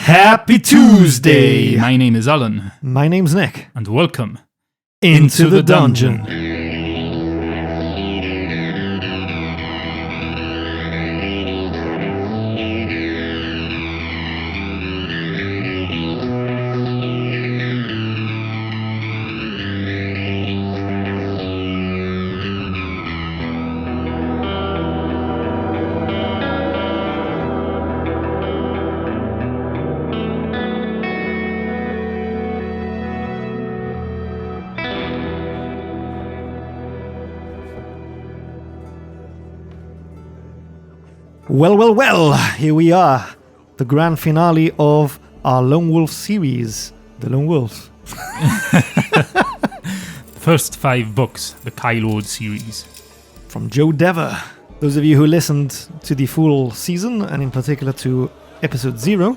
Happy Tuesday! My name is Alan. My name's Nick. And welcome into the dungeon. Well, here we are, the grand finale of our Lone Wolf series, The Lone Wolf. First 5 books, the Kylord series. From Joe Dever. Those of you who listened to the full season, and in particular to episode 0,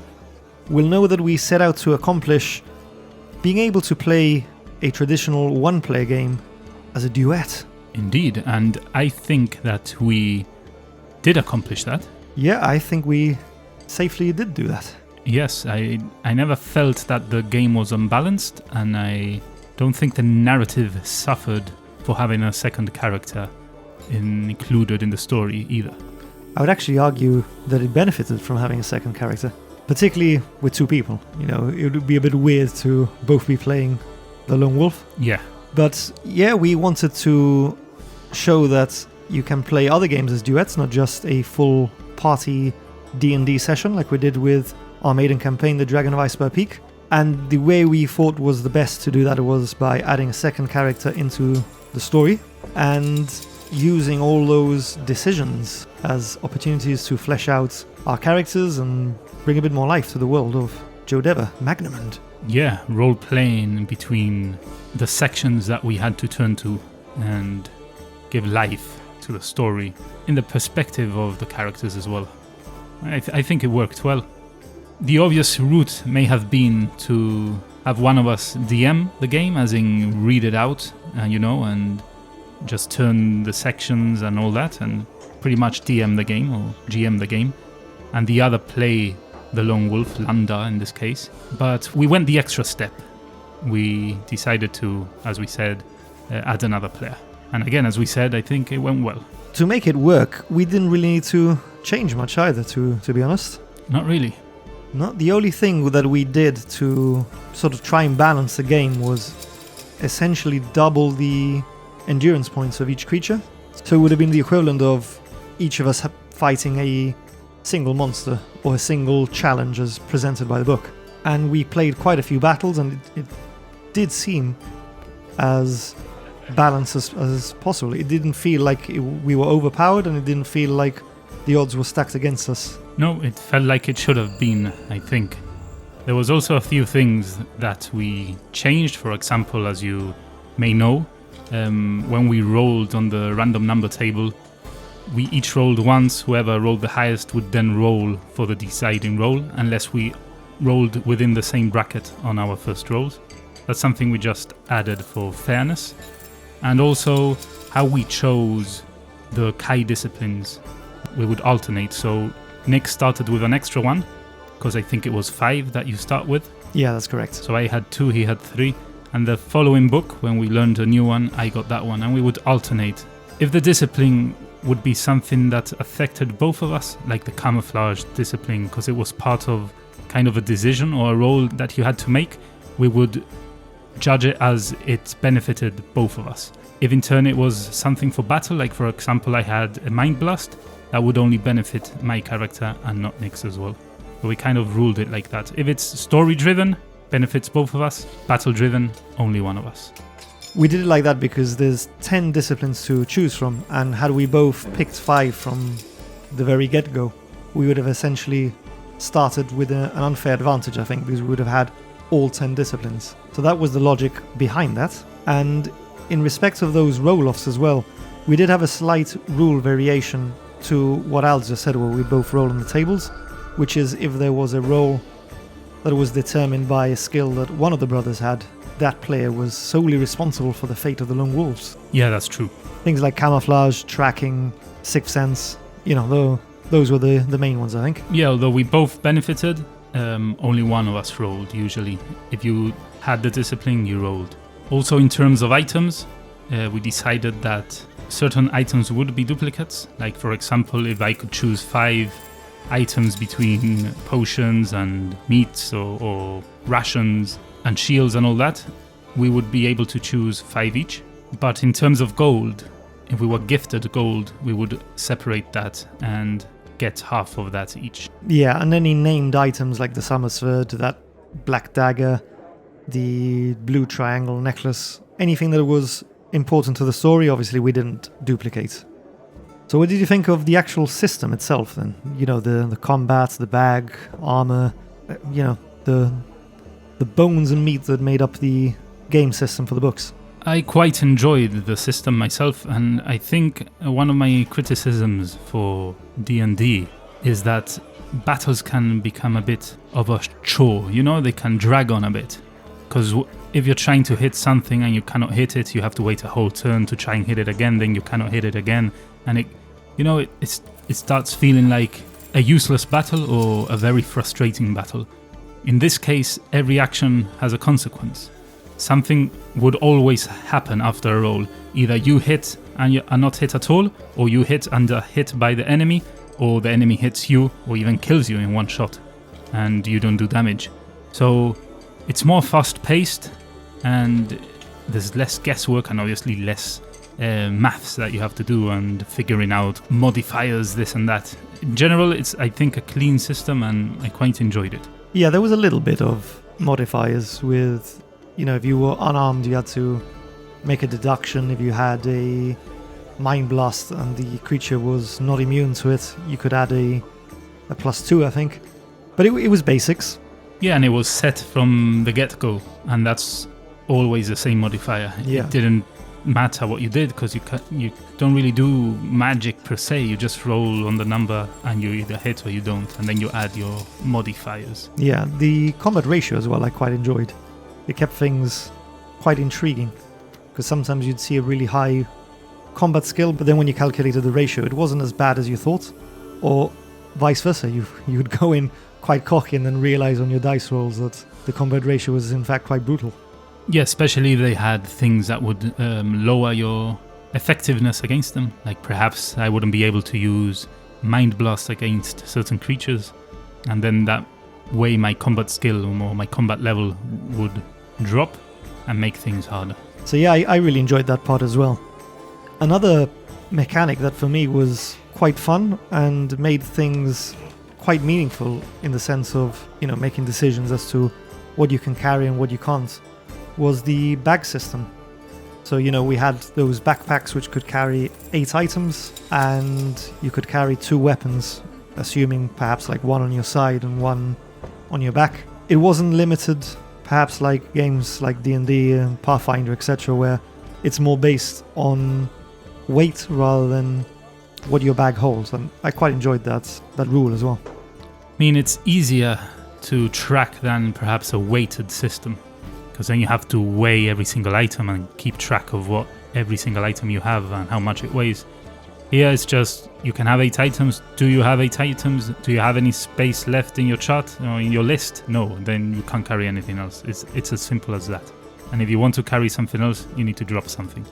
will know that we set out to accomplish being able to play a traditional one-player game as a duet. Indeed, and I think that we did accomplish that. Yeah, I think we safely did do that. Yes, I never felt that the game was unbalanced, and I don't think the narrative suffered for having a second character included in the story either. I would actually argue that it benefited from having a second character, particularly with 2 people. You know, it would be a bit weird to both be playing the Lone Wolf. Yeah. But yeah, we wanted to show that you can play other games as duets, not just a full party D&D session like we did with our maiden campaign, The Dragon of Iceberg Peak. And the way we thought was the best to do that was by adding a second character into the story and using all those decisions as opportunities to flesh out our characters and bring a bit more life to the world of Joe Dever, Magnamund. Yeah, role-playing between the sections that we had to turn to and give life to the story in the perspective of the characters as well. I think it worked well. The obvious route may have been to have one of us DM the game, as in read it out, and just turn the sections and all that, and pretty much DM the game or GM the game, and the other play the Lone Wolf, Landa in this case. But we went the extra step. We decided to, as we said, add another player. And again, as we said, I think it went well. To make it work, we didn't really need to change much either, to be honest. Not really. Not the only thing that we did to sort of try and balance the game was essentially double the endurance points of each creature. So it would have been the equivalent of each of us fighting a single monster or a single challenge as presented by the book. And we played quite a few battles, and it did seem as balanced as possible. It didn't feel like we were overpowered, and it didn't feel like the odds were stacked against us. No, it felt like it should have been, I think. There was also a few things that we changed. For example, as you may know, when we rolled on the random number table, we each rolled once. Whoever rolled the highest would then roll for the deciding roll, unless we rolled within the same bracket on our first rolls. That's something we just added for fairness. And also how we chose the Kai disciplines. We would alternate. So Nick started with an extra one, because I think it was 5 that you start with. Yeah, that's correct. So I had 2, he had 3. And the following book, when we learned a new one, I got that one. And we would alternate. If the discipline would be something that affected both of us, like the camouflage discipline, because it was part of kind of a decision or a role that you had to make, we would judge it as it benefited both of us. If in turn it was something for battle, like for example I had a Mind Blast, that would only benefit my character and not Nick's as well. So we kind of ruled it like that. If it's story driven, benefits both of us. Battle driven, only one of us. We did it like that because there's 10 disciplines to choose from, and had we both picked 5 from the very get-go, we would have essentially started with an unfair advantage, I think, because we would have had all 10 disciplines. So that was the logic behind that. And in respect of those roll-offs as well, we did have a slight rule variation to what Al just said, where we both roll on the tables, which is if there was a roll that was determined by a skill that one of the brothers had, that player was solely responsible for the fate of the Lone Wolves. Yeah, that's true. Things like camouflage, tracking, sixth sense, those were the main ones, I think. Yeah, although we both benefited, only one of us rolled usually. If you had the discipline, you rolled. Also, in terms of items, we decided that certain items would be duplicates. Like, for example, if I could choose 5 items between potions and meats or rations and shields and all that, we would be able to choose 5 each. But in terms of gold, if we were gifted gold, we would separate that and get half of that each. Yeah, and any named items like the Summer Sword, that black dagger, the blue triangle necklace, anything that was important to the story, obviously we didn't duplicate. So what did you think of the actual system itself then? You know, the combat, the bag, armor, you know, the bones and meat that made up the game system for the books. I quite enjoyed the system myself, and I think one of my criticisms for D&D is that battles can become a bit of a chore, you know, they can drag on a bit. Because if you're trying to hit something and you cannot hit it, you have to wait a whole turn to try and hit it again, then you cannot hit it again, and it starts feeling like a useless battle or a very frustrating battle. In this case, every action has a consequence. Something would always happen after a roll. Either you hit and you are not hit at all, or you hit and are hit by the enemy, or the enemy hits you or even kills you in one shot and you don't do damage. So it's more fast-paced and there's less guesswork and obviously less maths that you have to do and figuring out modifiers, this and that. In general, it's, I think, a clean system and I quite enjoyed it. Yeah, there was a little bit of modifiers with, you know, if you were unarmed, you had to make a deduction. If you had a mind blast and the creature was not immune to it, you could add a +2, I think. But it was basics. Yeah, and it was set from the get-go, and that's always the same modifier. Yeah. It didn't matter what you did, because you don't really do magic per se. You just roll on the number and you either hit or you don't, and then you add your modifiers. Yeah, the combat ratio as well I quite enjoyed. It kept things quite intriguing, because sometimes you'd see a really high combat skill, but then when you calculated the ratio, it wasn't as bad as you thought, or vice versa. You would go in quite cocky and then realize on your dice rolls that the combat ratio was in fact quite brutal. Yeah, especially they had things that would lower your effectiveness against them. Like perhaps I wouldn't be able to use Mind Blast against certain creatures, and then that way my combat skill or my combat level would drop and make things harder. So yeah, I really enjoyed that part as well. Another mechanic that for me was quite fun and made things quite meaningful in the sense of, you know, making decisions as to what you can carry and what you can't, was the bag system. So, you know, we had those backpacks which could carry 8 items, and you could carry 2 weapons, assuming perhaps like 1 on your side and 1 on your back. It wasn't limited, perhaps like games like D&D and Pathfinder, etc., where it's more based on weight rather than what your bag holds, and I quite enjoyed that rule as well. I mean, it's easier to track than perhaps a weighted system, because then you have to weigh every single item and keep track of what every single item you have and how much it weighs. Here it's just, you can have 8 items. Do you have 8 items? Do you have any space left in your chart or in your list? No, then you can't carry anything else. It's as simple as that. And if you want to carry something else, you need to drop something.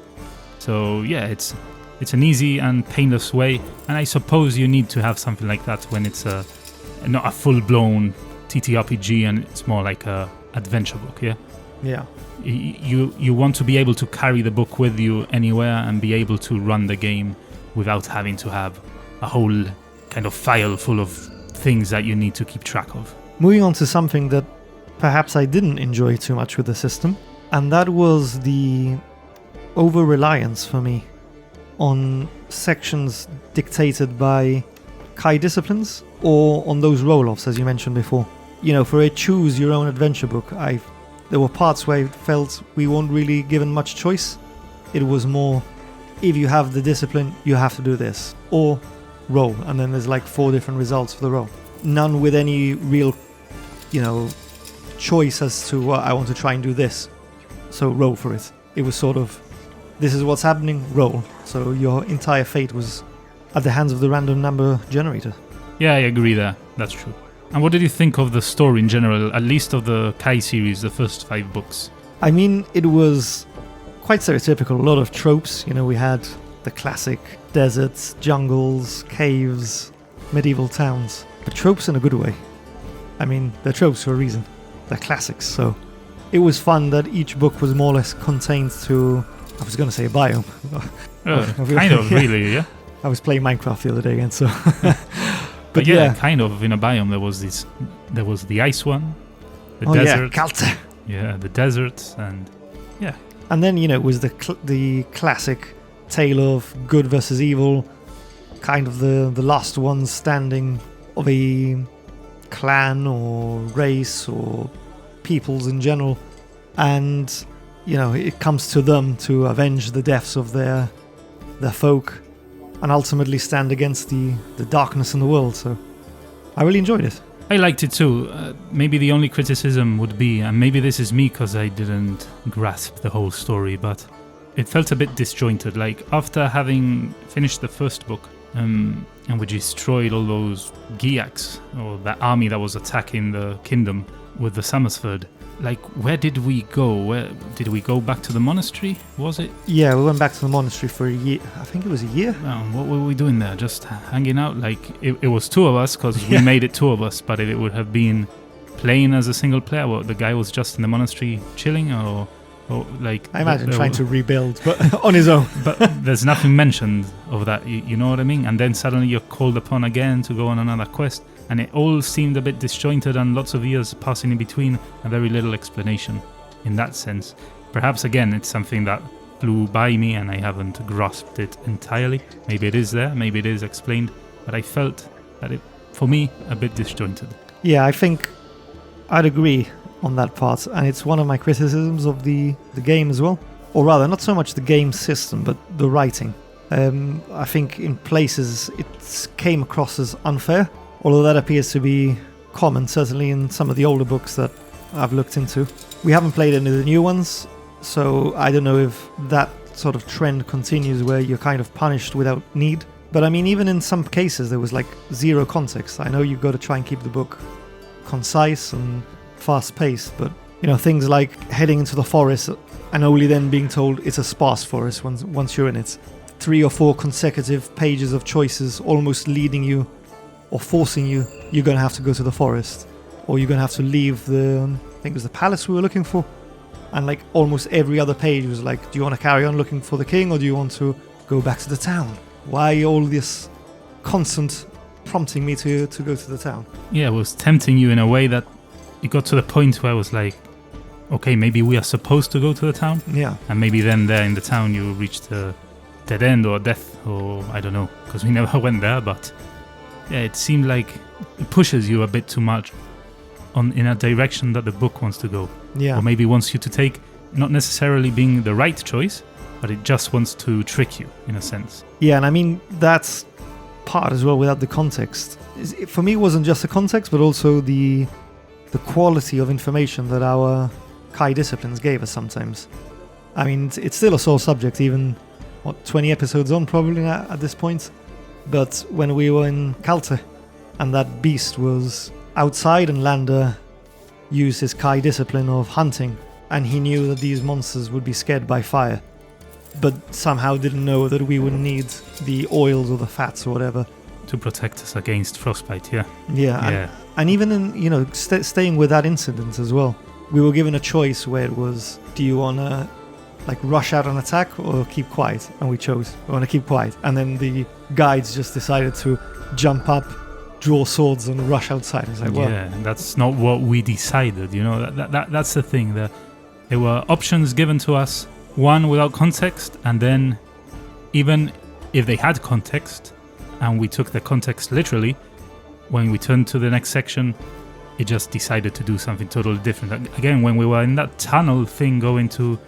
So yeah, it's an easy and painless way, and I suppose you need to have something like that when it's not a full-blown ttrpg and it's more like a adventure book, yeah? Yeah. You want to be able to carry the book with you anywhere and be able to run the game without having to have a whole kind of file full of things that you need to keep track of. Moving on to something that perhaps I didn't enjoy too much with the system, and that was the over-reliance for me on sections dictated by Kai disciplines or on those roll-offs, as you mentioned before. You know, for a choose-your-own adventure book, there were parts where I felt we weren't really given much choice. It was more, if you have the discipline, you have to do this, or roll, and then there's like 4 different results for the roll. None with any real, you know, choice as to, well, I want to try and do this, so roll for it. It was sort of, this is what's happening, roll. So your entire fate was at the hands of the random number generator. Yeah, I agree there. That's true. And what did you think of the story in general, at least of the Kai series, the first 5 books? I mean, it was quite stereotypical. A lot of tropes. You know, we had the classic deserts, jungles, caves, medieval towns. But tropes in a good way. I mean, they're tropes for a reason. They're classics. So it was fun that each book was more or less contained to, I was going to say a biome. Kind of, really, yeah. I was playing Minecraft the other day again, so... but yeah, kind of in a biome. There was the ice one, the desert. Yeah, Kalte. Yeah, the deserts, and yeah. And then, you know, it was the classic tale of good versus evil, kind of the last one standing of a clan or race or peoples in general. And, you know, it comes to them to avenge the deaths of their folk and ultimately stand against the darkness in the world. So I really enjoyed it. I liked it too. Maybe the only criticism would be, and maybe this is me because I didn't grasp the whole story, but it felt a bit disjointed. Like after having finished the first book, and we destroyed all those Giaks, or that army that was attacking the kingdom with the Summersford, like where did we go? Where did we go back to the monastery? Was it? Yeah, we went back to the monastery for a year. I think it was a year. What were we doing there? Just hanging out? Like it was 2 of us because we made it 2 of us. But if it would have been playing as a single player, the guy was just in the monastery chilling, or like I imagine trying to rebuild, but on his own. But there's nothing mentioned of that. You know what I mean? And then suddenly you're called upon again to go on another quest. And it all seemed a bit disjointed and lots of years passing in between and very little explanation in that sense. Perhaps, again, it's something that flew by me and I haven't grasped it entirely. Maybe it is there, maybe it is explained, but I felt that it, for me, a bit disjointed. Yeah, I think I'd agree on that part, and it's one of my criticisms of the game as well. Or rather, not so much the game system, but the writing. I think in places it came across as unfair. Although that appears to be common, certainly in some of the older books that I've looked into. We haven't played any of the new ones, so I don't know if that sort of trend continues where you're kind of punished without need. But I mean, even in some cases, there was like 0 context. I know you've got to try and keep the book concise and fast-paced, but, you know, things like heading into the forest and only then being told it's a sparse forest once you're in it. 3 or 4 consecutive pages of choices almost leading you or forcing you're going to have to go to the forest, or you're going to have to leave I think it was the palace we were looking for. And like almost every other page was like, do you want to carry on looking for the king, or do you want to go back to the town? Why all this constant prompting me to go to the town? Yeah, it was tempting you in a way that it got to the point where I was like, okay, maybe we are supposed to go to the town. Yeah. And maybe then there in the town you reached a dead end or death, or I don't know, because we never went there, but yeah, it seemed like it pushes you a bit too much in a direction that the book wants to go. Yeah. Or maybe wants you to take, not necessarily being the right choice, but it just wants to trick you in a sense. Yeah, and I mean, that's part as well without the context. For me, it wasn't just the context, but also the quality of information that our Kai disciplines gave us sometimes. I mean, it's still a sore subject, even, 20 episodes on probably at this point. But when we were in Kalte and that beast was outside and Lander used his Kai discipline of hunting, and he knew that these monsters would be scared by fire, but somehow didn't know that we would need the oils or the fats or whatever to protect us against frostbite. Yeah. And even in, you know, staying with that incident as well, we were given a choice where it was, do you want to like rush out and attack or keep quiet? And we chose, we want to keep quiet. And then the guides just decided to jump up, draw swords and rush outside. It's like, well, yeah, that's not what we decided, you know. That's the thing. There were options given to us, one without context, and then even if they had context and we took the context literally, when we turned to the next section, it just decided to do something totally different. Again, when we were in that tunnel thing going to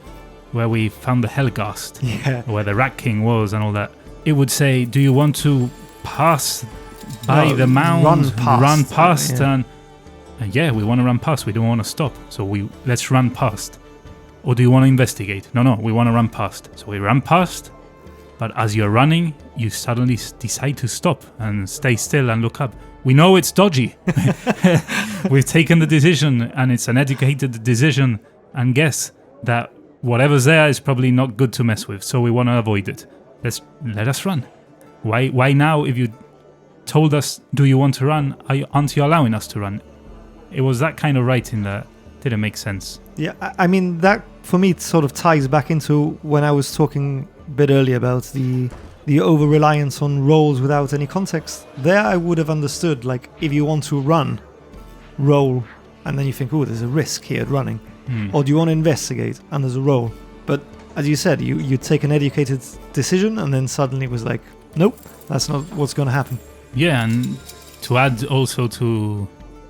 where we found the Helgast, where the Rat King was and all that, it would say, do you want to pass by the mound, run past and yeah, we want to run past, we don't want to stop, so let's run past. Or do you want to investigate? No, we want to run past. So we run past, but as you're running, you suddenly decide to stop and stay still and look up. we know it's dodgy. We've taken the decision, and it's an educated decision, and guess that whatever's there is probably not good to mess with, so we want to avoid it. Let us run. Why now, if you told us, do you want to run, aren't you allowing us to run? It was that kind of writing that didn't make sense. Yeah, I mean, that for me sort of ties back into when I was talking a bit earlier about the over-reliance on roles without any context. There I would have understood, like, if you want to run, roll, and then you think, oh, there's a risk here at running. Or do you want to investigate, and there's a roll. But as you said, you take an educated decision, and then suddenly it was like, nope, that's not what's going to happen. Yeah, and to add also to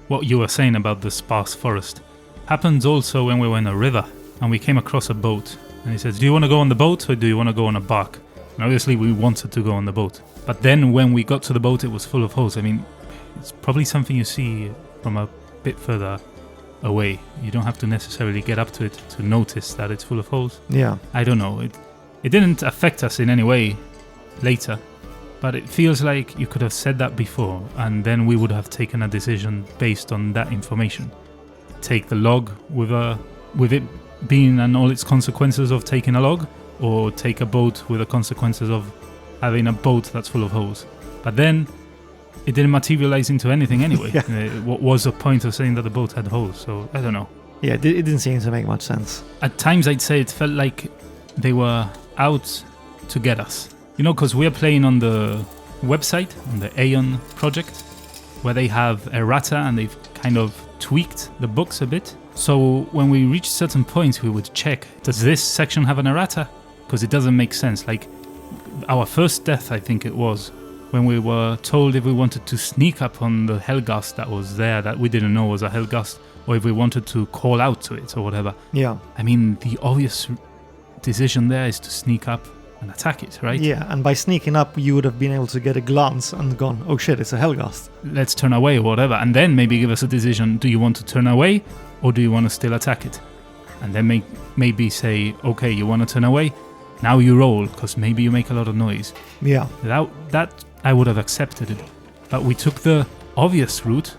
what you were saying about the sparse forest, happens also when we were in a river, and we came across a boat. And he says, do you want to go on the boat, or do you want to go on a bark? And obviously we wanted to go on the boat. But then when we got to the boat, it was full of holes. I mean, it's probably something you see from a bit further away. You don't have to necessarily get up to it to notice that it's full of holes. Yeah. I don't know. It didn't affect us in any way later, but it feels like you could have said that before, and then we would have taken a decision based on that information. Take the log with it being and all its consequences of taking a log, or take a boat with the consequences of having a boat that's full of holes. But then it didn't materialize into anything anyway. Yeah. What was the point of saying that the boat had holes? So I don't know. Yeah, it didn't seem to make much sense. At times I'd say it felt like they were out to get us. You know, because we're playing on the website, on the Aeon project, where they have errata and they've kind of tweaked the books a bit. So when we reach certain points, we would check, does this section have an errata? Because it doesn't make sense. Like our first death, I think it was, when we were told if we wanted to sneak up on the Helghast that was there that we didn't know was a Helghast, or if we wanted to call out to it or whatever. Yeah. I mean, the obvious decision there is to sneak up and attack it, right? Yeah, and by sneaking up, you would have been able to get a glance and gone, oh shit, it's a Helghast. Let's turn away or whatever, and then maybe give us a decision. Do you want to turn away, or do you want to still attack it? And then maybe say, okay, you want to turn away? Now you roll, because maybe you make a lot of noise. Yeah. That I would have accepted it. But we took the obvious route,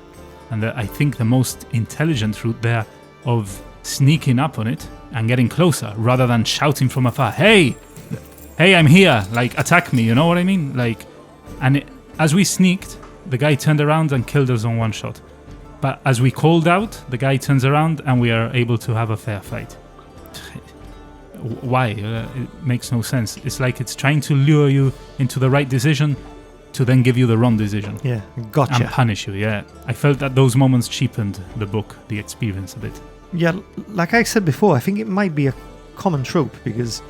and I think the most intelligent route there, of sneaking up on it and getting closer, rather than shouting from afar, hey, I'm here, like, attack me, you know what I mean? Like, and as we sneaked, the guy turned around and killed us on one shot. But as we called out, the guy turns around and we are able to have a fair fight. Why? It makes no sense. It's like it's trying to lure you into the right decision to then give you the wrong decision. Yeah, gotcha. And punish you, yeah. I felt that those moments cheapened the book, the experience a bit. Yeah, like I said before, I think it might be a common trope, because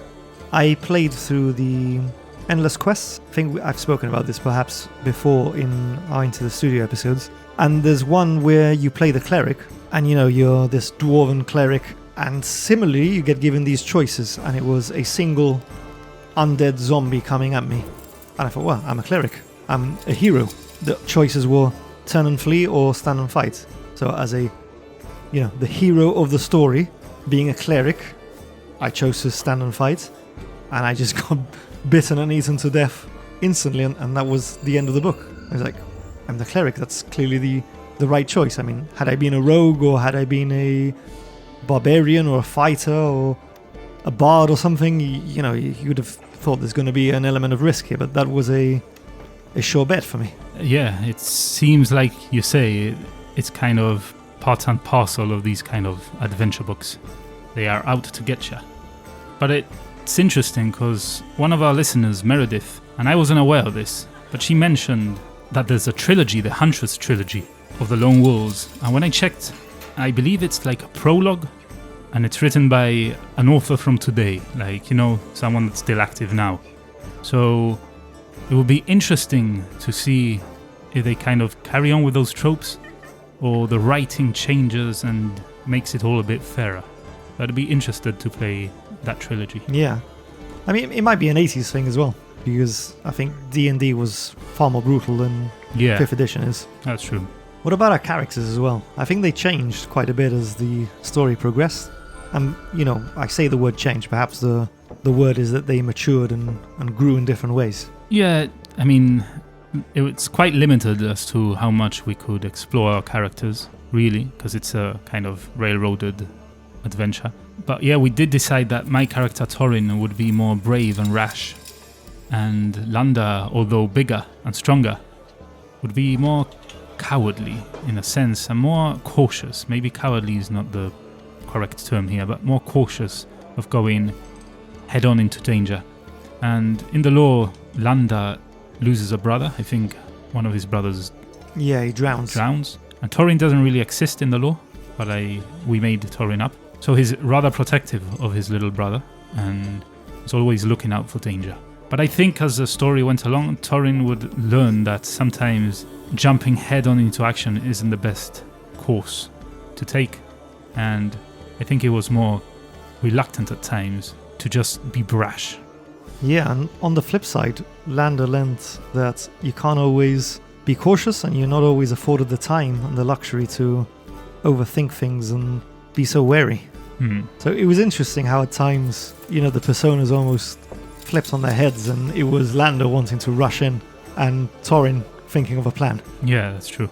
I played through the Endless Quests. I think I've spoken about this perhaps before in our Into the Studio episodes. And there's one where you play the cleric, and you know, you're this dwarven cleric, and similarly you get given these choices, and it was a single undead zombie coming at me. And I thought, well, I'm a cleric, I'm a hero. The choices were turn and flee or stand and fight. So as a, you know, the hero of the story, being a cleric, I chose to stand and fight, and I just got bitten and eaten to death instantly, and that was the end of the book. I was like, I'm the cleric, that's clearly the right choice. I mean, had I been a rogue, or had I been a barbarian or a fighter or a bard or something, you know, you would have thought there's going to be an element of risk here, but that was a sure bet for me. Yeah, it seems like you say it's kind of part and parcel of these kind of adventure books. They are out to get you. But it's interesting because one of our listeners, Meredith, and I wasn't aware of this, but she mentioned that there's a trilogy, the Huntress trilogy of the Lone Wolves, and when I checked, I believe it's like a prologue, and it's written by an author from today, like, you know, someone that's still active now. So it would be interesting to see if they kind of carry on with those tropes, or the writing changes and makes it all a bit fairer. I'd be interested to play that trilogy. Yeah. I mean, it might be an 80s thing as well, because I think D&D was far more brutal than 5th edition is. That's true. What about our characters as well? I think they changed quite a bit as the story progressed. And, you know, I say the word change, perhaps the word is that they matured and grew in different ways. Yeah, I mean, it's quite limited as to how much we could explore our characters, really, because it's a kind of railroaded adventure. But yeah, we did decide that my character Thorin would be more brave and rash, and Landa, although bigger and stronger, would be more cowardly in a sense and more cautious. Maybe cowardly is not the correct term here, but more cautious of going head on into danger. And in the lore, Landa loses a brother. I think one of his brothers Yeah, he drowns. And Thorin doesn't really exist in the lore, but we made Thorin up. So he's rather protective of his little brother and is always looking out for danger. But I think as the story went along, Thorin would learn that sometimes jumping head on into action isn't the best course to take. And I think he was more reluctant at times to just be brash. Yeah, and on the flip side, Landa learned that you can't always be cautious and you're not always afforded the time and the luxury to overthink things and be so wary. So it was interesting how at times, the personas almost flipped on their heads and it was Landa wanting to rush in and Thorin thinking of a plan. Yeah, that's true.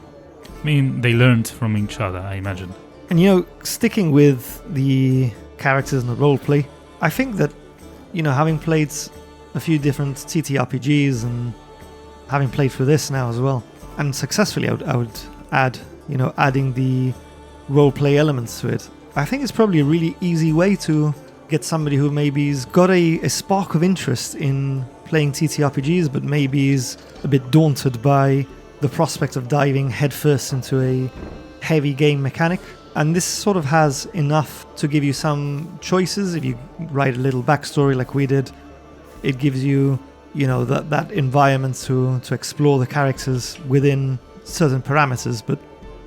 I mean, they learned from each other, I imagine. And sticking with the characters and the roleplay, I think that, having played a few different ttrpgs and having played through this now as well, and successfully I would add, adding the roleplay elements to it. I think it's probably a really easy way to get somebody who maybe's got a spark of interest in playing ttrpgs, but maybe is a bit daunted by the prospect of diving headfirst into a heavy game mechanic. And this sort of has enough to give you some choices. If you write a little backstory like we did, it gives you, that environment to explore the characters within certain parameters. But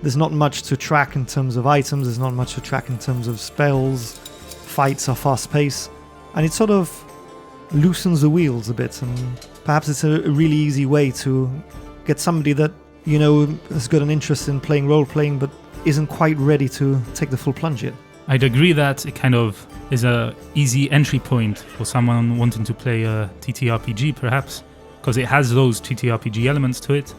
there's not much to track in terms of items. There's not much to track in terms of spells. Fights are fast-paced. And it sort of loosens the wheels a bit. And perhaps it's a really easy way to get somebody that, has got an interest in playing role-playing, but isn't quite ready to take the full plunge yet. I'd agree that it kind of is a easy entry point for someone wanting to play a TTRPG, perhaps, because it has those TTRPG elements to it,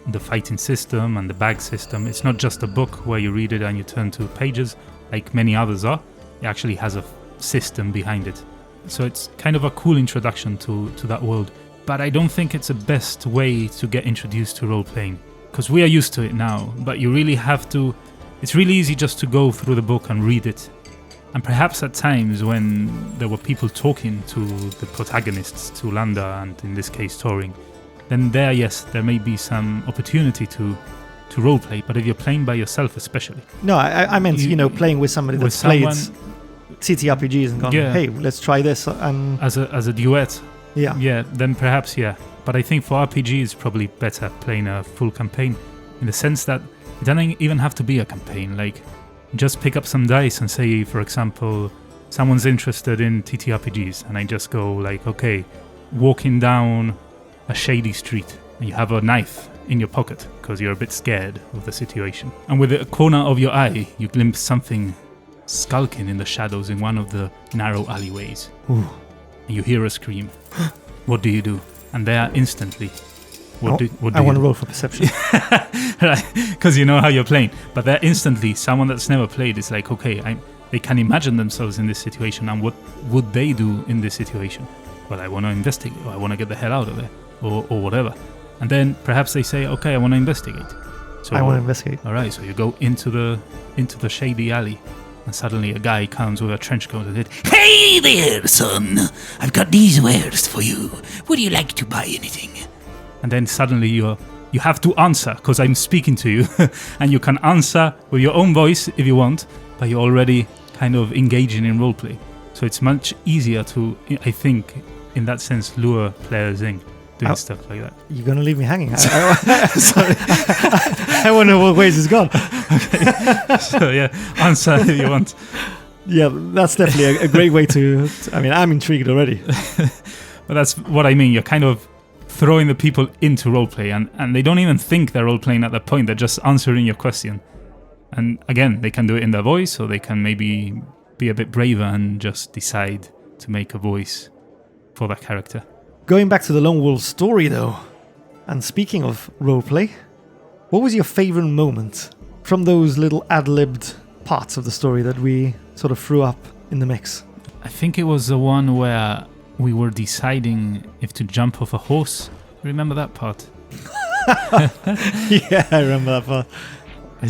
the fighting system and the bag system. It's not just a book where you read it and you turn to pages, like many others are. It actually has a system behind it. So it's kind of a cool introduction to that world. But I don't think it's the best way to get introduced to role-playing, because we are used to it now, but you really have to. It's really easy just to go through the book and read it. And perhaps at times when there were people talking to the protagonists, to Landa and in this case Thorin, then there may be some opportunity to roleplay. But if you're playing by yourself especially. No, I meant, playing with somebody that's played TTRPGs and gone, hey, let's try this. And as a duet. Yeah. Yeah, then perhaps, yeah. But I think for RPG it's probably better playing a full campaign in the sense that it doesn't even have to be a campaign. Like, just pick up some dice and say, for example, someone's interested in TTRPGs, and I just go like, okay, walking down a shady street, and you have a knife in your pocket because you're a bit scared of the situation. And with the corner of your eye, you glimpse something skulking in the shadows in one of the narrow alleyways. Ooh. And you hear a scream. What do you do? And there instantly... I want to roll for perception. Right, because you know how you're playing. But there instantly, someone that's never played is like, okay, they can imagine themselves in this situation, and what would they do in this situation? Well, I want to investigate, or I want to get the hell out of there, or whatever. And then perhaps they say, okay, I want to investigate. So I want to investigate. All right, so you go into the shady alley, and suddenly a guy comes with a trench coat and says, "Hey there, son! I've got these wares for you. Would you like to buy anything?" And then suddenly you have to answer, because I'm speaking to you, and you can answer with your own voice if you want, but you're already kind of engaging in roleplay. So it's much easier to, I think, in that sense, lure players in doing stuff like that. You're going to leave me hanging. Sorry. I wonder what ways it's gone. Okay. So yeah, answer if you want. Yeah, that's definitely a great way to I mean, I'm intrigued already. But that's what I mean. You're kind of throwing the people into roleplay, and they don't even think they're roleplaying at that point. They're just answering your question. And again, they can do it in their voice, or they can maybe be a bit braver and just decide to make a voice for that character. Going back to the Lone Wolf story, though, And speaking of roleplay, what was your favorite moment from those little ad-libbed parts of the story that we sort of threw up in the mix? I think it was the one where we were deciding if to jump off a horse. Remember that part? Yeah, I remember that part. I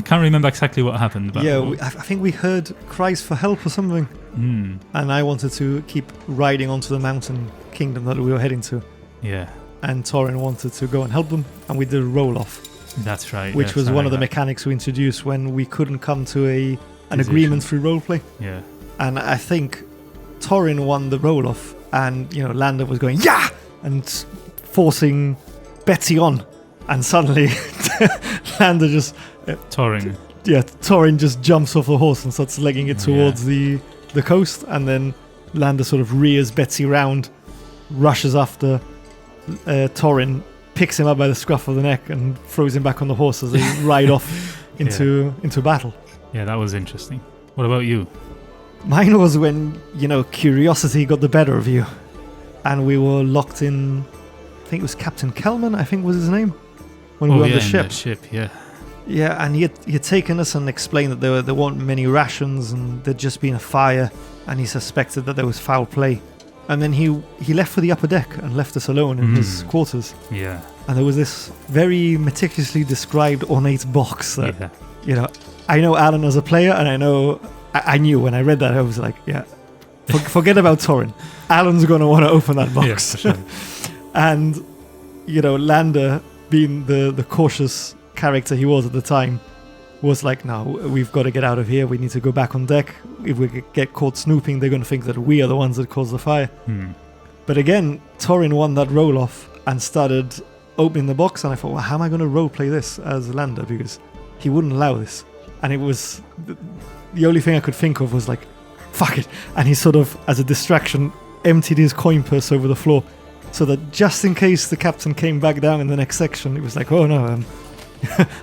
can't remember exactly what happened. But Yeah, I think we heard cries for help or something. And I wanted to keep riding onto the mountain kingdom that we were heading to. Yeah. And Torin wanted to go and help them, and we did a roll-off. That's right. Which was one of the mechanics we introduced when we couldn't come to an agreement through roleplay. Yeah. And I think Torin won the roll-off, and Lander was going, yeah! And forcing Betsy on. And suddenly, Lander just... Torin. Yeah, Torin just jumps off the horse and starts legging it towards the coast, and then Lander sort of rears Betsy round, rushes after Torin, picks him up by the scruff of the neck and throws him back on the horse as they ride off into battle. Yeah, that was interesting. What about you? Mine was when, curiosity got the better of you, and we were locked in, I think it was Captain Kelman, I think was his name, when we were on the ship. The ship, yeah. Yeah, and he had taken us and explained that there weren't many rations and there'd just been a fire, and he suspected that there was foul play. And then he left for the upper deck and left us alone in his quarters. Yeah. And there was this very meticulously described ornate box that, I know Alan as a player, and I knew when I read that, I was like, forget about Torin. Alan's going to want to open that box. Yeah, for sure. And, Lander, being the cautious character he was at the time, was like, no, we've got to get out of here. We need to go back on deck. If we get caught snooping, they're going to think that we are the ones that caused the fire. But again, Torin won that roll-off and started opening the box, and I thought, well, how am I going to roleplay this as Lander? Because he wouldn't allow this. And it was... The only thing I could think of was like, fuck it. And he sort of, as a distraction, emptied his coin purse over the floor, so that just in case the captain came back down in the next section, it was like, oh no,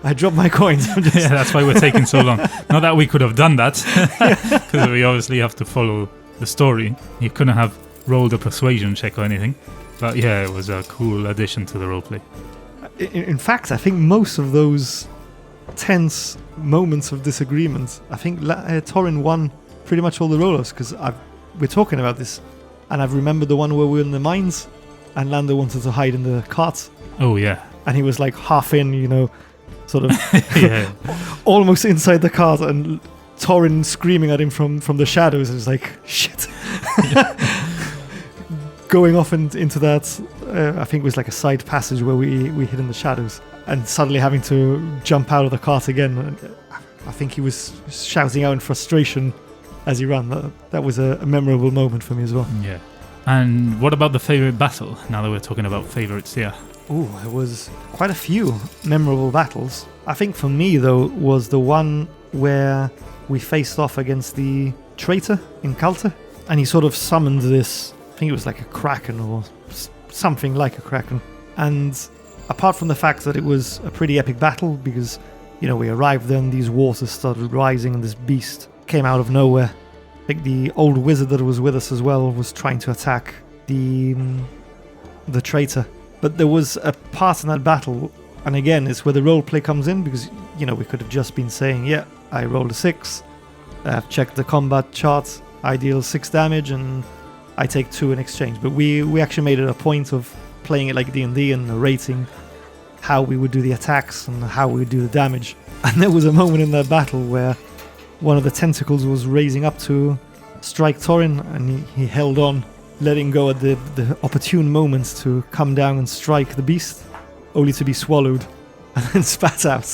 I dropped my coins. Yeah, that's why we're taking so long. Not that we could have done that, because we obviously have to follow the story. You couldn't have rolled a persuasion check or anything. But yeah, it was a cool addition to the roleplay. In fact, I think most of those tense moments of disagreement, I think Torin won pretty much all the roll-offs, because we're talking about this, and I've remembered the one where we were in the mines, and Lander wanted to hide in the cart. Oh, yeah. And he was like half in, sort of almost inside the cart, and Torin screaming at him from the shadows. It was like, shit. Going off into that, I think it was like a side passage where we hid in the shadows, and suddenly having to jump out of the cart again. I think he was shouting out in frustration as he ran. That was a memorable moment for me as well. Yeah. And what about the favorite battle, now that we're talking about favorites here? Ooh, there was quite a few memorable battles. I think for me, though, was the one where we faced off against the traitor in Calta, and he sort of summoned this, I think it was like a kraken or something like a kraken. And apart from the fact that it was a pretty epic battle, because, we arrived there and these waters started rising and this beast came out of nowhere. I think the old wizard that was with us as well was trying to attack the traitor. But there was a part in that battle, and again, it's where the roleplay comes in, because, we could have just been saying, yeah, I rolled a 6, I've checked the combat chart, I deal 6 damage, and I take 2 in exchange. But we actually made it a point of playing it like D&D and narrating how we would do the attacks and how we would do the damage. And there was a moment in that battle where one of the tentacles was raising up to strike Torin, and he held on, letting go at the opportune moments to come down and strike the beast, only to be swallowed and then spat out,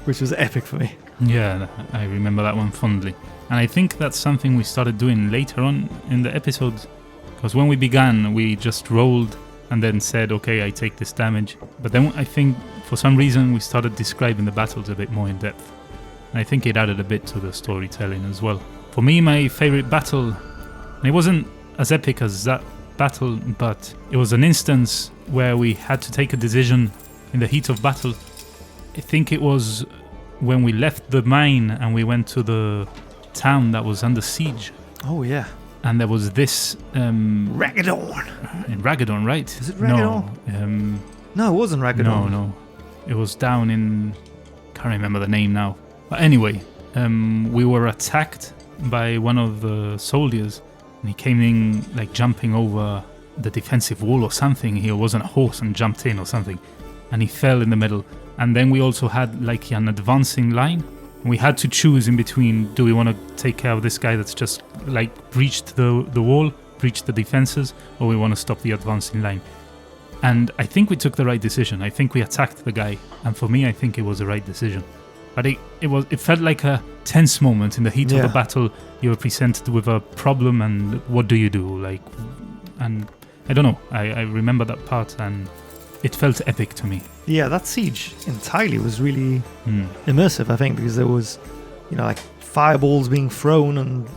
which was epic for me. Yeah, I remember that one fondly. And I think that's something we started doing later on in the episodes, because when we began, we just rolled and then said, okay, I take this damage. But then I think for some reason we started describing the battles a bit more in depth. And I think it added a bit to the storytelling as well. For me, my favorite battle, and it wasn't as epic as that battle, but it was an instance where we had to take a decision in the heat of battle. I think it was when we left the mine and we went to the town that was under siege. Oh, yeah. And there was this... Ragadorn. In Ragadorn, right? Is it Ragadorn? No. No, it wasn't Ragadan. No. It was down in... can't remember the name now. But anyway, we were attacked by one of the soldiers, and he came in like jumping over the defensive wall or something. He was on a horse and jumped in or something, and he fell in the middle. And then we also had like an advancing line. We had to choose in between, do we want to take care of this guy that's just like breached the wall, breached the defenses, or we want to stop the advancing line? And I think we took the right decision. I think we attacked the guy, and for me I think it was the right decision. But it felt like a tense moment in the heat of the battle. You were presented with a problem, and what do you do? And I don't know. I remember that part, and it felt epic to me. Yeah, that siege entirely was really immersive, I think, because there was, like fireballs being thrown and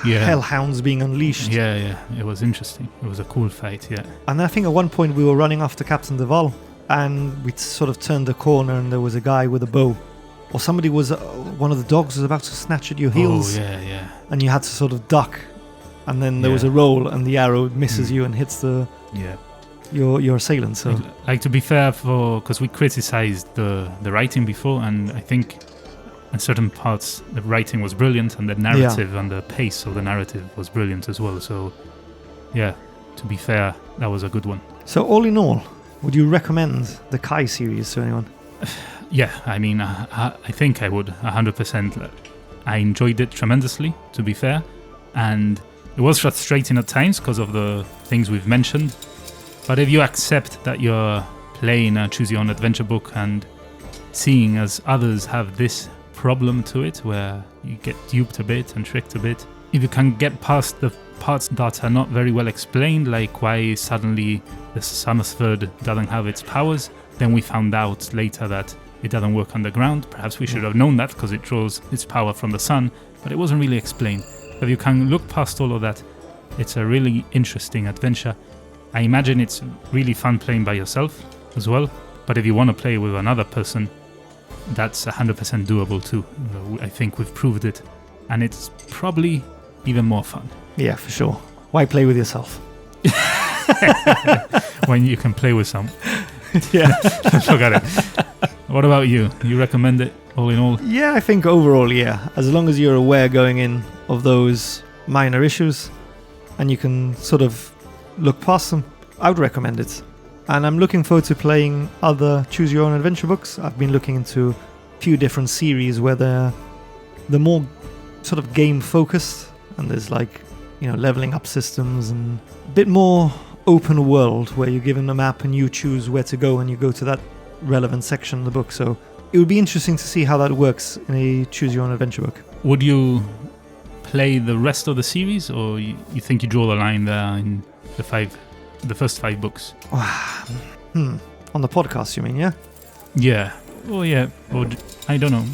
hellhounds being unleashed. Yeah, it was interesting. It was a cool fight, yeah. And I think at one point we were running after Captain Deval, and we sort of turned the corner, and there was a guy with a bow. Or somebody was, one of the dogs was about to snatch at your heels. Oh, yeah. And you had to sort of duck. And then there was a roll, and the arrow misses you and hits the your assailant. So, like, to be fair, because we criticized the writing before, and I think in certain parts the writing was brilliant, and the narrative and the pace of the narrative was brilliant as well. So, yeah, to be fair, that was a good one. So, all in all, would you recommend the Kai series to anyone? Yeah, I mean, I think I would, 100%. I enjoyed it tremendously, to be fair, and it was frustrating at times because of the things we've mentioned. But if you accept that you're playing a choose-your-own-adventure book and seeing as others have this problem to it, where you get duped a bit and tricked a bit, if you can get past the parts that are not very well explained, like why suddenly the Summersford doesn't have its powers, then we found out later that it doesn't work underground. Perhaps we should have known that because it draws its power from the sun, but it wasn't really explained. If you can look past all of that, it's a really interesting adventure. I imagine it's really fun playing by yourself as well, but if you want to play with another person, that's 100% doable too. I think we've proved it, and it's probably even more fun. Yeah, for sure. Why play with yourself? When you can play with some. Yeah. Forgot it. What about you? You recommend it all in all? Yeah, I think overall, yeah. As long as you're aware going in of those minor issues and you can sort of look past them, I would recommend it. And I'm looking forward to playing other Choose Your Own Adventure books. I've been looking into a few different series where they're more sort of game focused, and there's like, leveling up systems and a bit more open world where you're given a map and you choose where to go and you go to that relevant section of the book. So it would be interesting to see how that works in a Choose Your Own Adventure book. Would you play the rest of the series, or you think you draw the line there in the first 5 books? On the podcast, you mean, yeah? Yeah. Well, yeah. Or I don't know.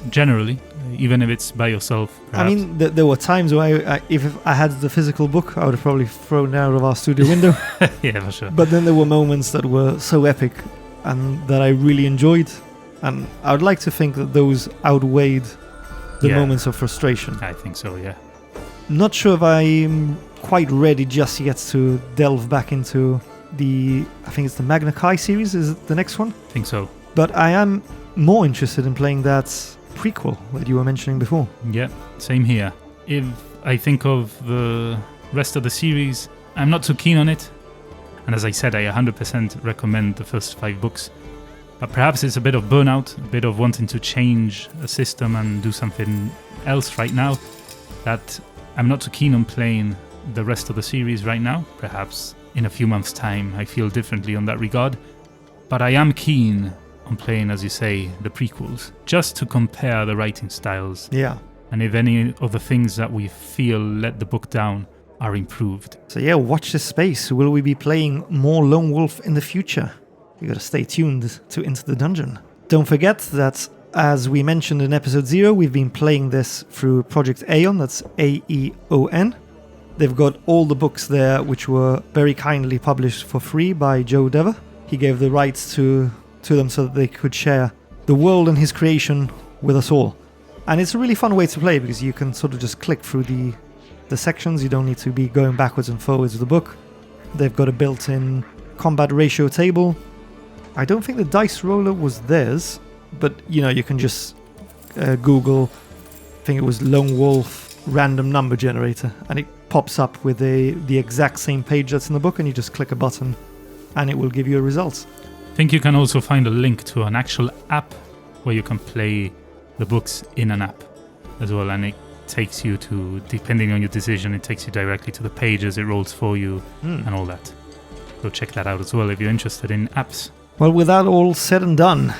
Generally, even if it's by yourself. Perhaps. I mean, there were times where if I had the physical book, I would have probably thrown it out of our studio window. Yeah, for sure. But then there were moments that were so epic and that I really enjoyed, and I would like to think that those outweighed the moments of frustration. I think so, yeah. Not sure if I'm quite ready just yet to delve back into I think it's the Magna Kai series, is it the next one? I think so. But I am more interested in playing that prequel that you were mentioning before. Yeah, same here. If I think of the rest of the series, I'm not too keen on it. And as I said, I 100% recommend the first 5 books. But perhaps it's a bit of burnout, a bit of wanting to change a system and do something else right now, that I'm not too keen on playing the rest of the series right now. Perhaps in a few months' time I feel differently on that regard. But I am keen on playing, as you say, the prequels, just to compare the writing styles. Yeah. And if any of the things that we feel let the book down are improved. So yeah, watch this space. Will we be playing more Lone Wolf in the future? You gotta stay tuned to Into the Dungeon. Don't forget that, as we mentioned in episode 0, we've been playing this through Project Aeon, that's AEON. They've got all the books there, which were very kindly published for free by Joe Dever. He gave the rights to them so that they could share the world and his creation with us all. And it's a really fun way to play because you can sort of just click through the sections. You don't need to be going backwards and forwards with the book. They've got a built-in combat ratio table. I don't think the dice roller was theirs, but you can just Google, I think it was Lone Wolf random number generator, and it pops up with the exact same page that's in the book, and you just click a button and it will give you a result. I think you can also find a link to an actual app where you can play the books in an app as well, and it takes you to, depending on your decision, it takes you directly to the pages, it rolls for you and all that. So check that out as well if you're interested in apps. Well, with that all said and done,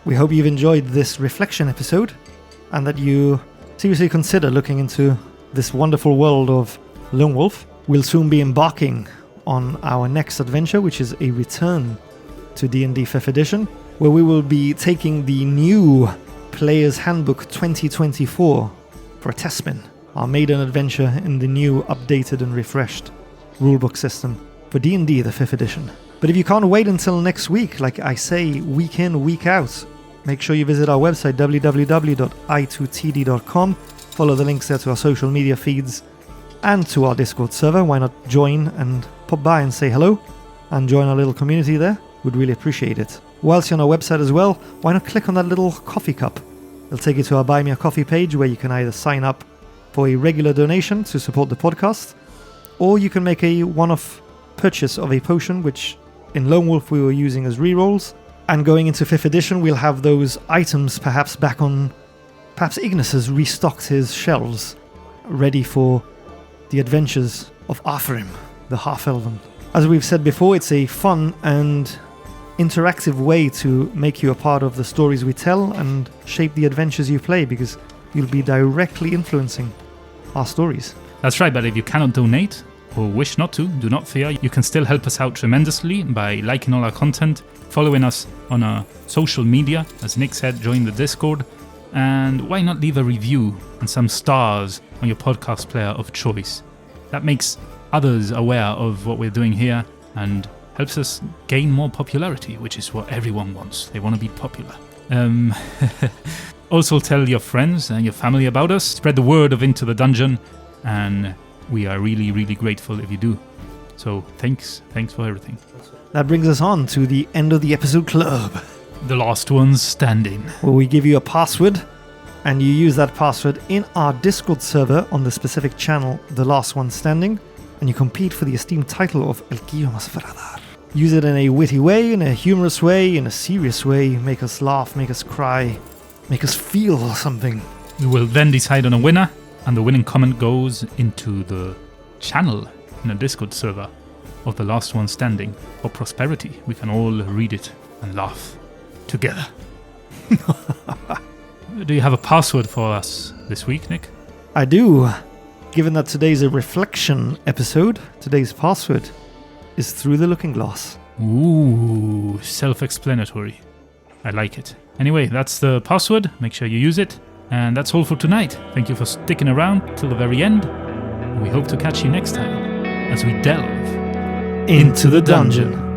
we hope you've enjoyed this reflection episode and that you seriously consider looking into this wonderful world of Lone Wolf. We'll soon be embarking on our next adventure, which is a return to D&D 5th edition, where we will be taking the new Player's Handbook 2024 for a test spin, our maiden adventure in the new updated and refreshed rulebook system for D&D the 5th edition. But if you can't wait until next week, like I say, week in, week out, make sure you visit our website, www.i2td.com. Follow the links there to our social media feeds and to our Discord server. Why not join and pop by and say hello and join our little community there? We'd really appreciate it. Whilst you're on our website as well, why not click on that little coffee cup? It'll take you to our Buy Me a Coffee page where you can either sign up for a regular donation to support the podcast, or you can make a one-off purchase of a potion, which in Lone Wolf we were using as rerolls, and going into 5th edition we'll have those items perhaps back on, perhaps Ignis has restocked his shelves, ready for the adventures of Arthurim, the half-elven. As we've said before, it's a fun and interactive way to make you a part of the stories we tell and shape the adventures you play, because you'll be directly influencing our stories. That's right, but if you cannot donate, or wish not to, do not fear. You can still help us out tremendously by liking all our content, following us on our social media, as Nick said, join the Discord, and why not leave a review and some stars on your podcast player of choice. That makes others aware of what we're doing here and helps us gain more popularity, which is what everyone wants. They want to be popular. Also tell your friends and your family about us, spread the word of Into the Dungeon, and we are really, really grateful if you do. So thanks for everything. That brings us on to the end of the episode club. The last one's standing. Where we give you a password, and you use that password in our Discord server on the specific channel, The Last One Standing, and you compete for the esteemed title of El Quillo Mas Verdad. Use it in a witty way, in a humorous way, in a serious way, make us laugh, make us cry, make us feel something. We will then decide on a winner, and the winning comment goes into the channel in the Discord server of The Last One Standing for prosperity. We can all read it and laugh together. Do you have a password for us this week, Nick? I do. Given that today's a reflection episode, today's password is Through the Looking Glass. Ooh, self-explanatory. I like it. Anyway, that's the password. Make sure you use it. And that's all for tonight. Thank you for sticking around till the very end. We hope to catch you next time as we delve into the dungeon.